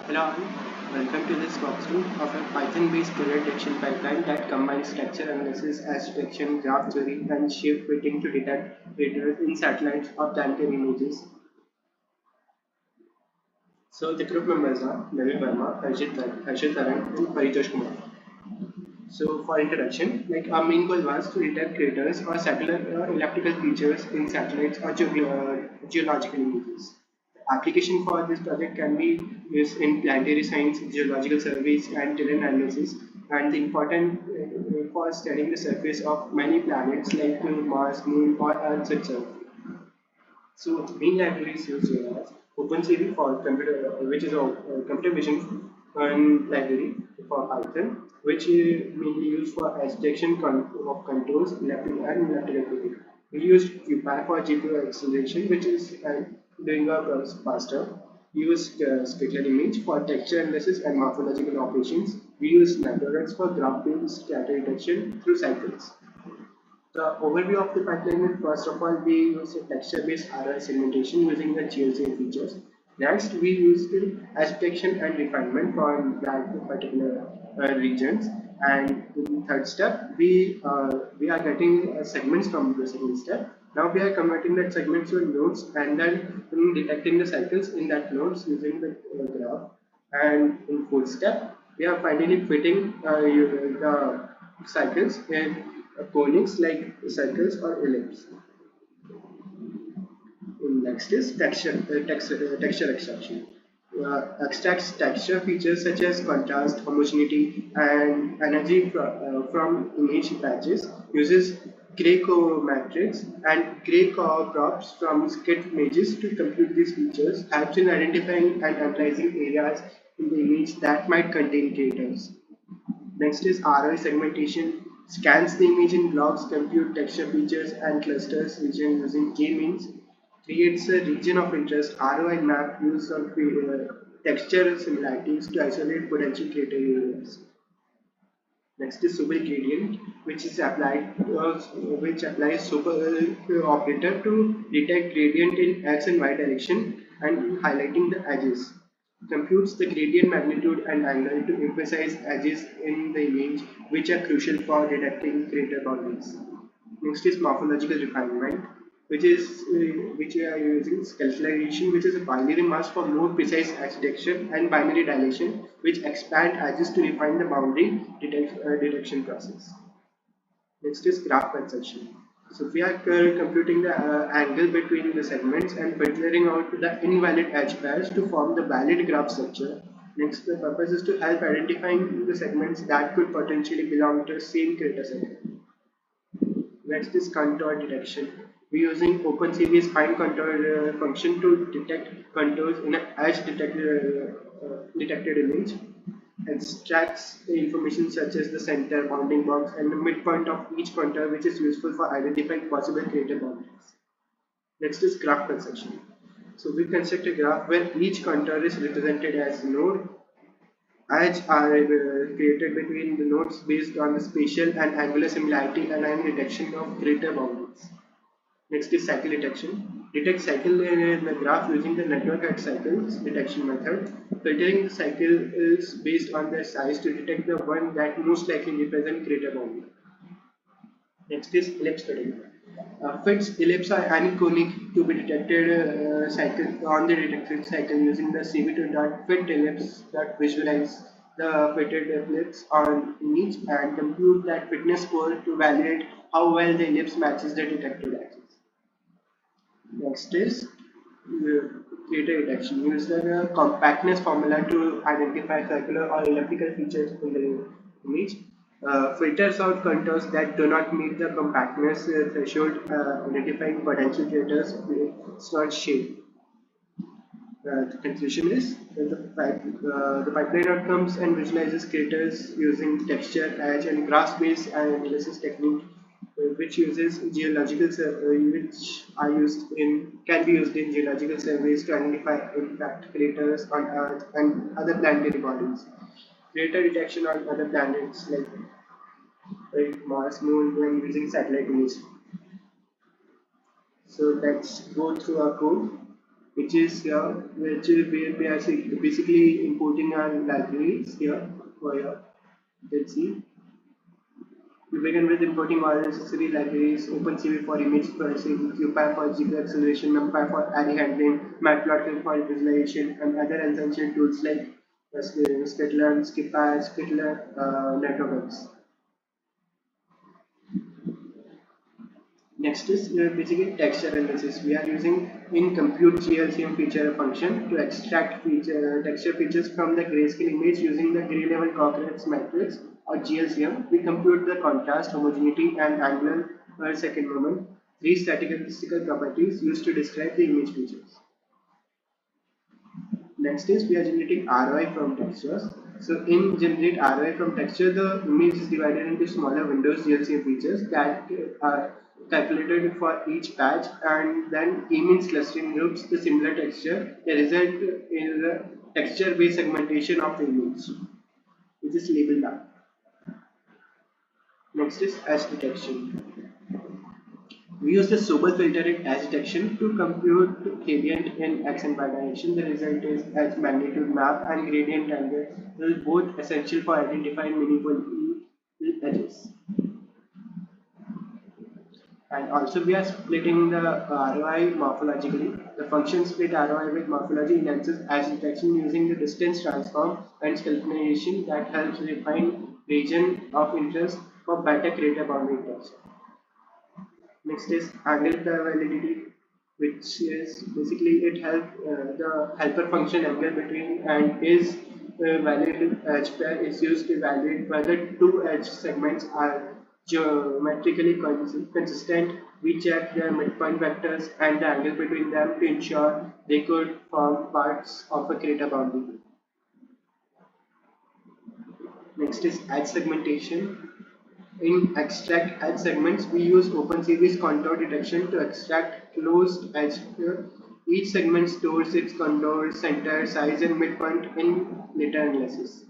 Hello all, welcome to this walkthrough of a Python-based crater detection pipeline that combines texture analysis, as detection, graph theory, and shape fitting to detect craters in satellites or planetary images. So the group members are Lovy Verma, Harshit Taran, and Paritosh Kumar. So for introduction, our main goal was to detect craters or satellite elliptical features in satellites or geological images. The application for this project can be used in planetary science, geological surveys, and terrain analysis. And the important for studying the surface of many planets like Mars, Moon, or Earth itself. So main libraries used here as OpenCV for computer, which is a computer vision library for Python, which is mainly used for edge detection of controls, elliptical and elliptical physics. We used QPy for GPU acceleration, which is doing our process faster. We used spatial image for texture analysis and morphological operations. We used MapRex for graph-based scatter detection through cycles. The overview of the pipeline is, first of all, we use a texture-based ROI segmentation using the GLC features. Next, we use the edge detection and refinement for that particular regions. And in the third step, we are getting segments from the second step. Now we are converting that segments to nodes and then detecting the cycles in that nodes using the graph. And in fourth step, we are finally fitting the cycles in conics like circles or ellipse. Next is texture extraction. Extracts texture features such as contrast, homogeneity, and energy from image patches. Uses gray matrix and gray props from skit images to compute these features. Helps in identifying and analyzing areas in the image that might contain craters. Next is ROI segmentation. Scans the image in blocks, compute texture features and clusters region using k-means. Creates a region of interest. ROI map use of texture similarities to isolate potential crater areas. Next is super gradient, which is applied, which applies super operator to detect gradient in x and y direction and highlighting the edges. Computes the gradient magnitude and angle to emphasize edges in the image, which are crucial for detecting crater boundaries. Next is morphological refinement, which we are using scalarization, which is a binary mask for more precise edge detection, and binary dilation, which expand edges to refine the boundary detection process. Next is graph construction. So we are computing the angle between the segments and filtering out the invalid edge pairs to form the valid graph structure. Next, the purpose is to help identifying the segments that could potentially belong to the same crater segment. Next is contour detection. We're using OpenCV's find contour function to detect contours in an edge detected image. Extracts the information such as the center, bounding box, and the midpoint of each contour, which is useful for identifying possible crater boundaries. Next is graph construction. So we construct a graph where each contour is represented as a node. Edges are created between the nodes based on the spatial and angular similarity and detection of crater boundaries. Next is cycle detection. Detect cycle in the graph using the network at cycles detection method. Filtering the cycle is based on their size to detect the one that most likely represent crater boundary. Next is ellipse fitting. Fits ellipse are aniconic to be detected cycle on the detected cycle using the cv2.fit ellipse that visualize the fitted ellipse on image and compute that fitness score to validate how well the ellipse matches the detected axis. Next is crater detection. Use the compactness formula to identify circular or elliptical features in the image. Filters out contours that do not meet the compactness threshold, identifying potential craters with slot shape. The conclusion is that the pipeline outcomes and visualizes craters using texture, edge, and graph-based analysis technique, which uses which are used in can be used in geological surveys to identify impact craters on Earth and other planetary bodies. Crater detection on other planets like Mars, Moon, when using satellite images. So let's go through our code. which is here, which is we are basically importing our libraries here. For here, you can see we begin with importing all necessary libraries: OpenCV for image processing, QPy for GPU acceleration, NumPy for array handling, Matplotlib for visualization, and other essential tools like Skitlearn, SkipPy, Skitler, NetOps. Next is basically texture analysis. We are using in compute GLCM feature function to extract texture features from the grayscale image using the gray level coherence matrix or GLCM. We compute the contrast, homogeneity, and angular per second moment, three statistical properties used to describe the image features. Next is we are generating ROI from textures. So in generate ROI from texture, the image is divided into smaller windows GLCM features that are calculated for each patch, and then k-means clustering groups the similar texture. The result is a texture-based segmentation of the image, which is labeled up. Next is edge detection. We use the Sobel filter in edge detection to compute gradient in x and y direction. The result is edge magnitude map and gradient angle, both essential for identifying meaningful edges. And also we are splitting the ROI morphologically. The function split ROI with morphology enhances edge detection using the distance transform and calculation that helps refine region of interest for better crater boundary detection. Next is angle validity, which is basically it helps the helper function angle between and is valid edge pair is used to evaluate whether two edge segments are geometrically consistent. We check their midpoint vectors and the angle between them to ensure they could form parts of a crater boundary. Next is edge segmentation. In extract edge segments, we use OpenCV's contour detection to extract closed edge. Each segment stores its contour, center, size, and midpoint in later analysis.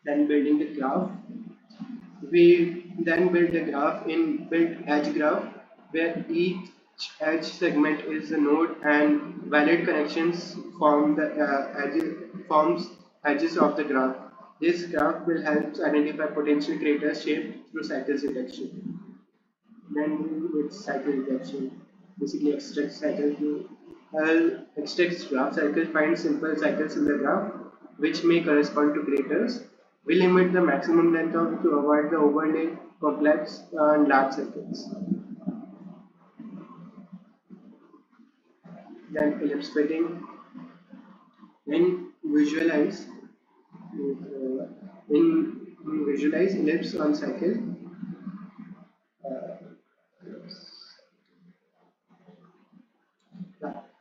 Then building the graph. We then build a graph in built edge graph where each edge segment is a node and valid connections form the forms edges of the graph. This graph will help identify potential crater shape through cycles detection. Then with cycle detection, basically extract cycle to extract graph cycle, find simple cycles in the graph which may correspond to craters. We limit the maximum length of to avoid the overlay complex and large cycles. Then ellipse fitting. Then visualize visualize ellipse on cycle.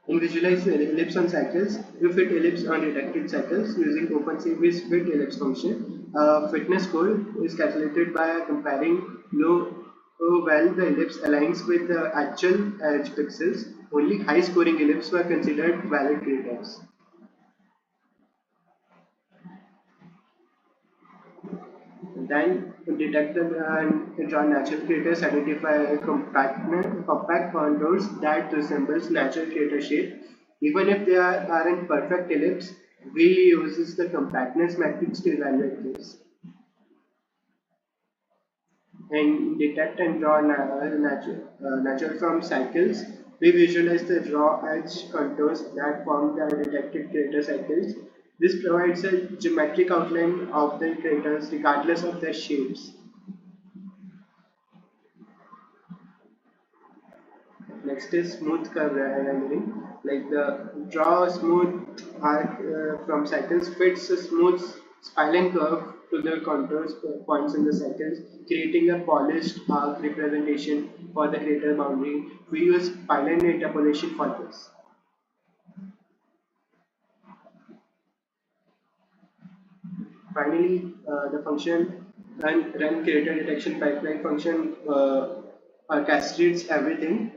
In visualize ellipse on cycles, we fit ellipse on detected cycles using OpenCV's fit ellipse function. Fitness score is calculated by comparing how well the ellipse aligns with the actual edge pixels. Only high scoring ellipses were considered valid craters. Then detect and draw natural craters, identify compact contours that resembles natural crater shape. Even if they aren't perfect ellipse, we uses the compactness matrix to evaluate this. And detect and draw natural from cycles. We visualize the raw edge contours that form the detected crater cycles. This provides a geometric outline of the craters regardless of their shapes. Next is smooth curve rendering. Like the draw a smooth arc from cycles fits a smooth spline curve to the contours points in the cycles, creating a polished arc representation for the crater boundary. We use spline interpolation for this. Finally, the function run crater detection pipeline function cascades everything.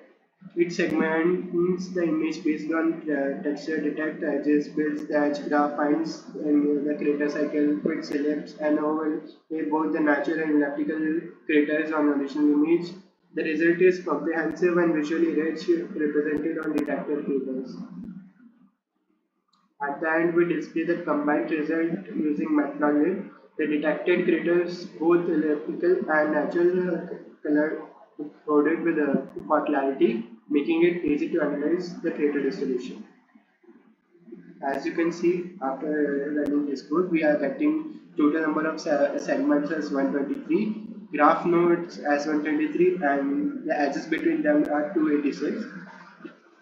It segments the image based on texture, detect edges, builds the edge graph, finds the crater cycle, fits ellipse, and overlay both the natural and elliptical craters on the original image. The result is comprehensive and visually rich, represented on detected craters. At the end, we display the combined result using methodology. The detected craters, both elliptical and natural, color coded with for clarity, making it easy to analyze the crater distribution. As you can see, after running this code, we are getting total number of segments as 123, graph nodes as 123, and the edges between them are 286.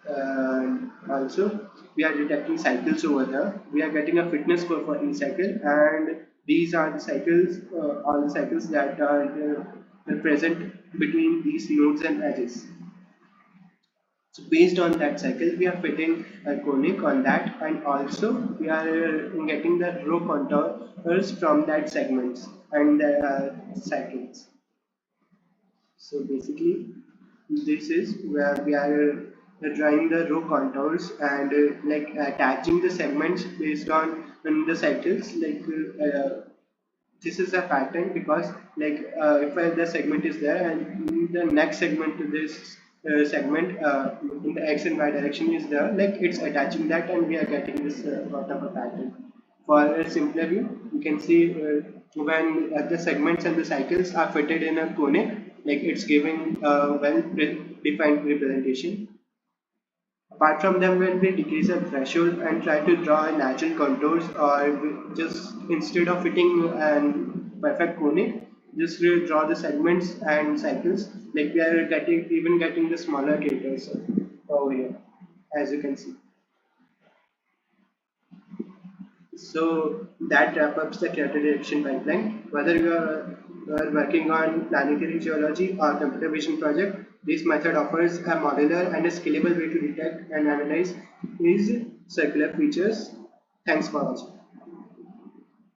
And also, we are detecting cycles over there. We are getting a fitness score for each cycle, and these are the cycles, all the cycles that are present between these nodes and edges. So based on that cycle, we are fitting a conic on that, and also we are getting the row contours from that segments and the cycles. So basically, this is where we are drawing the row contours and like attaching the segments based on the cycles. Like this is a pattern because like if the segment is there and the next segment to this segment in the x and y direction is there, like it's attaching that and we are getting this sort of a pattern. For a simpler view, you can see when the segments and the cycles are fitted in a conic, like it's giving a well defined representation. Apart from them, when we decrease the threshold and try to draw natural contours, or just instead of fitting an perfect conic, just draw the segments and cycles, like we are getting the smaller craters over here, as you can see. So that wraps up the crater detection pipeline. Whether you are working on planetary geology or computer vision project, this method offers a modular and a scalable way to detect and analyze these circular features. Thanks for watching.